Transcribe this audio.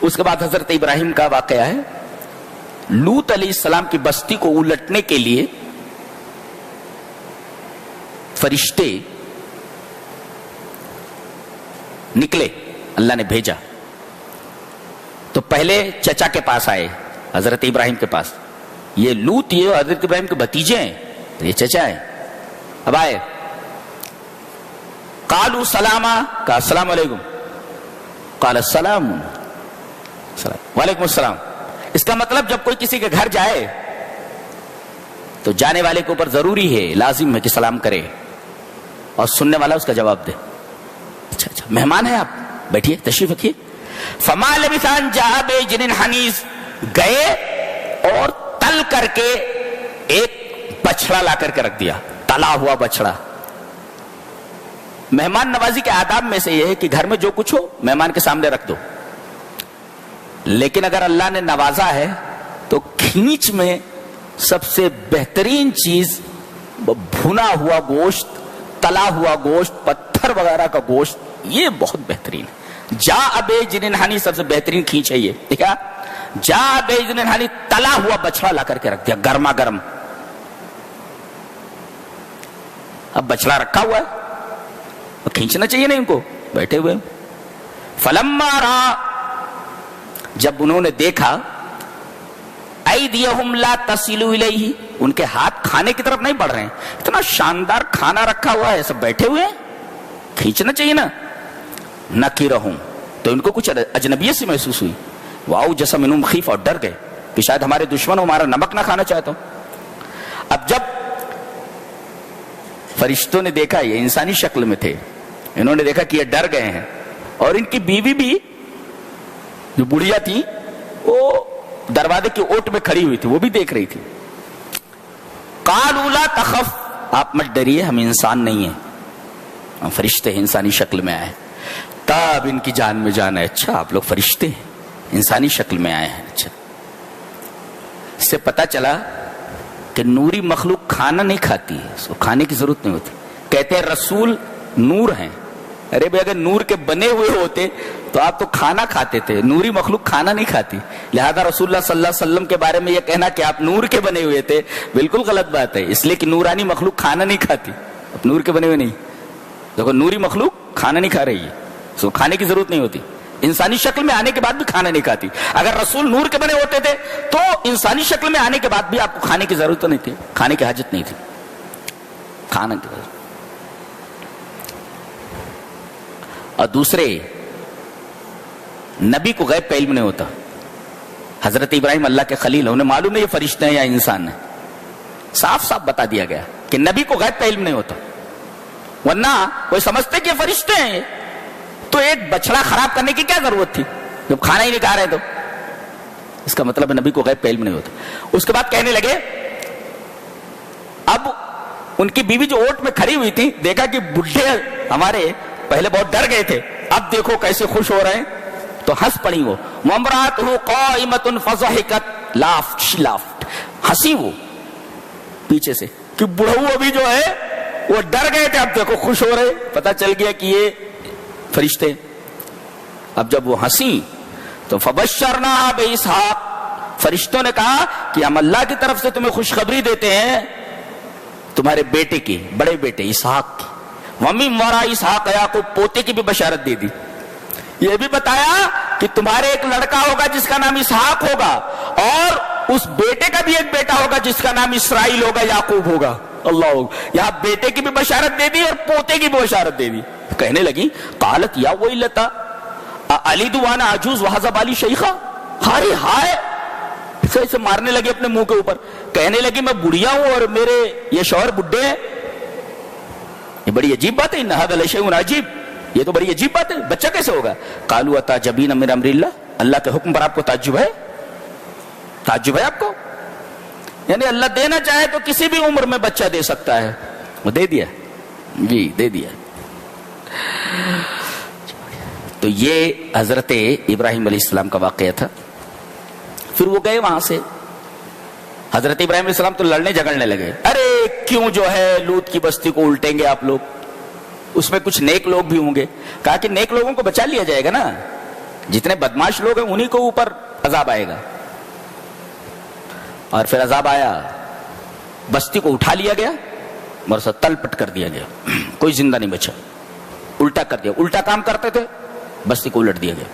اس کے بعد حضرت ابراہیم کا واقعہ ہے. لوط علیہ السلام کی بستی کو الٹنے کے لیے فرشتے نکلے, اللہ نے بھیجا. تو پہلے چچا کے پاس آئے, حضرت ابراہیم کے پاس. یہ لوط یہ حضرت ابراہیم کے بھتیجے ہیں, یہ چچا ہے. اب آئے, قالوا سلاما, کہا السلام علیکم. قال السلام, وعلیکم السلام. اس کا مطلب جب کوئی کسی کے گھر جائے تو جانے والے کے اوپر ضروری ہے, لازم ہے کہ سلام کرے اور سننے والا اس کا جواب دے. اچھا اچھا, مہمان ہیں آپ, بیٹھیے, تشریف رکھیے. فما لبث ان جاء بعجل حنیذ, گئے اور تل کر کے ایک بچڑا لا کر کے رکھ دیا, تلا ہوا بچڑا. مہمان نوازی کے آداب میں سے یہ ہے کہ گھر میں جو کچھ ہو مہمان کے سامنے رکھ دو, لیکن اگر اللہ نے نوازا ہے تو کھینچ میں سب سے بہترین چیز بھنا ہوا گوشت, تلا ہوا گوشت, پتھر وغیرہ کا گوشت, یہ بہت بہترین ہے. جاء بعجل حنیذ سب سے بہترین کھینچ ہے یہ, دیکھا. جاء بعجل حنیذ, تلا ہوا بچڑا لا کر کے رکھ دیا, گرما گرم. اب بچڑا رکھا ہوا ہے, کھینچنا چاہیے نا ان کو, بیٹھے ہوئے. فلما را, جب انہوں نے دیکھا, ایدیہم لا تصل الیہ, ان کے ہاتھ کھانے کی طرف نہیں بڑھ رہے ہیں, اتنا شاندار کھانا رکھا ہوا ہے, سب بیٹھے ہوئے ہیں, کھینچنا چاہیے نا. نکرہم, تو ان کو کچھ اجنبیت سے محسوس ہوئی. واؤ جیسا منہم خیف, اور ڈر گئے کہ شاید ہمارے دشمن ہمارا نمک نہ کھانا چاہتا ہوں. اب جب فرشتوں نے دیکھا, یہ انسانی شکل میں تھے, انہوں نے دیکھا کہ یہ ڈر گئے ہیں, اور ان کی بیوی بھی جو بڑھیا تھی وہ دروازے کی اوٹ میں کھڑی ہوئی تھی, وہ بھی دیکھ رہی تھی. قالوا لا تخف, آپ مت ڈریے, ہم انسان نہیں ہیں, ہم فرشتے ہیں, انسانی شکل میں آئے. تب ان کی جان میں جان ہے, اچھا آپ لوگ فرشتے ہیں, انسانی شکل میں آئے ہیں. اچھا, اس سے پتا چلا کہ نوری مخلوق کھانا نہیں کھاتی ہے, اس کو کھانے کی ضرورت نہیں ہوتی. کہتے ہیں رسول نور ہیں. ارے بھائی, اگر نور کے بنے ہوئے ہوتے تو آپ تو کھانا کھاتے تھے, نوری مخلوق کھانا نہیں کھاتی. لہذا رسول اللہ صلی اللہ علیہ وسلم کے بارے میں یہ کہنا کہ آپ نور کے بنے ہوئے تھے, بالکل غلط بات ہے, اس لیے کہ نورانی مخلوق کھانا نہیں کھاتی, اب نور کے بنے ہوئے نہیں. دیکھو, نوری مخلوق کھانا نہیں کھا رہی ہے, اس کو کھانے کی ضرورت نہیں ہوتی. انسانی شکل میں آنے کے بعد بھی کھانا نہیں کھاتی. اگر رسول نور کے بنے ہوتے تھے تو انسانی شکل میں آنے کے بعد بھی آپ کو کھانے کی ضرورت نہیں تھی, کھانے کی حاجت نہیں تھی, کھانا کی ضرورت. اور دوسرے, نبی کو غیب کا علم نہیں ہوتا. حضرت ابراہیم اللہ کے خلیل, انہیں معلوم ہے یہ فرشتے ہیں یا انسان ہیں, صاف صاف بتا دیا گیا کہ نبی کو غیب کا علم نہیں ہوتا, ورنہ وہ سمجھتے کہ یہ فرشتے ہیں, تو ایک بچڑا خراب کرنے کی کیا ضرورت تھی جب کھانا ہی نہیں کھا رہے. تو اس کا مطلب نبی کو غیب کا علم نہیں ہوتا. اس کے بعد کہنے لگے, اب ان کی بیوی جو اوٹ میں کھڑی ہوئی تھی, دیکھا کہ بڈھے ہمارے پہلے بہت ڈر گئے تھے, اب دیکھو کیسے خوش ہو رہے ہیں, تو ہنس پڑی. وہ وامرأتہ قائمۃ فضحکت, لافٹ, ہنسی وہ پیچھے سے, کہ بڑھو ابھی جو ہے وہ ڈر گئے تھے, اب دیکھو خوش ہو رہے, پتا چل گیا کہ یہ فرشتے. اب جب وہ ہنسی تو فبشرناہا باسحاق, فرشتوں نے کہا کہ ہم اللہ کی طرف سے تمہیں خوشخبری دیتے ہیں تمہارے بیٹے کی, بڑے بیٹے اسحاق کی. ومن وراء اسحاق یعقوب, پوتے کی بھی بشارت دے دی. یہ بھی بتایا کہ تمہارے ایک لڑکا ہوگا جس کا نام اسحاق ہوگا, اور اس بیٹے کا بھی ایک بیٹا ہوگا جس کا نام اسرائیل ہوگا, یعقوب ہوگا. اللہ, یہاں بیٹے کی بھی بشارت دے دی اور پوتے کی بھی بشارت دے دی. کہنے لگی, قالت یا ویلتا الید وانا عجوز وہذا بالی شیخا, ہارے ہائے, اسے مارنے لگے اپنے منہ کے اوپر. کہنے لگی میں بڑھیا ہوں اور میرے یہ شوہر بڈھے ہیں. یہ بڑی عجیب بات ہے, ان ھذا لشیء عجیب, یہ تو بڑی عجیب بات ہے, بچہ کیسے ہوگا. قالوا اتعجبین من امر اللہ, اللہ کے حکم پر آپ کو تعجب ہے, تعجب ہے آپ کو. یعنی اللہ دینا چاہے تو کسی بھی عمر میں بچہ دے سکتا ہے, وہ دے دیا جی, دے دیا. تو یہ حضرت ابراہیم علیہ السلام کا واقعہ تھا. پھر وہ گئے وہاں سے, حضرت ابراہیم علیہ السلام تو لڑنے جھگڑنے لگے, ارے کیوں جو ہے لوط کی بستی کو الٹیں گے آپ لوگ, اس میں کچھ نیک لوگ بھی ہوں گے. کہا کہ نیک لوگوں کو بچا لیا جائے گا نا, جتنے بدماش لوگ ہیں انہی کو اوپر عذاب آئے گا. اور پھر عذاب آیا, بستی کو اٹھا لیا گیا اور اسے تل پٹ کر دیا گیا, کوئی زندہ نہیں بچا, الٹا کر دیا, الٹا کام کرتے تھے, بستی کو الٹ دیا گیا.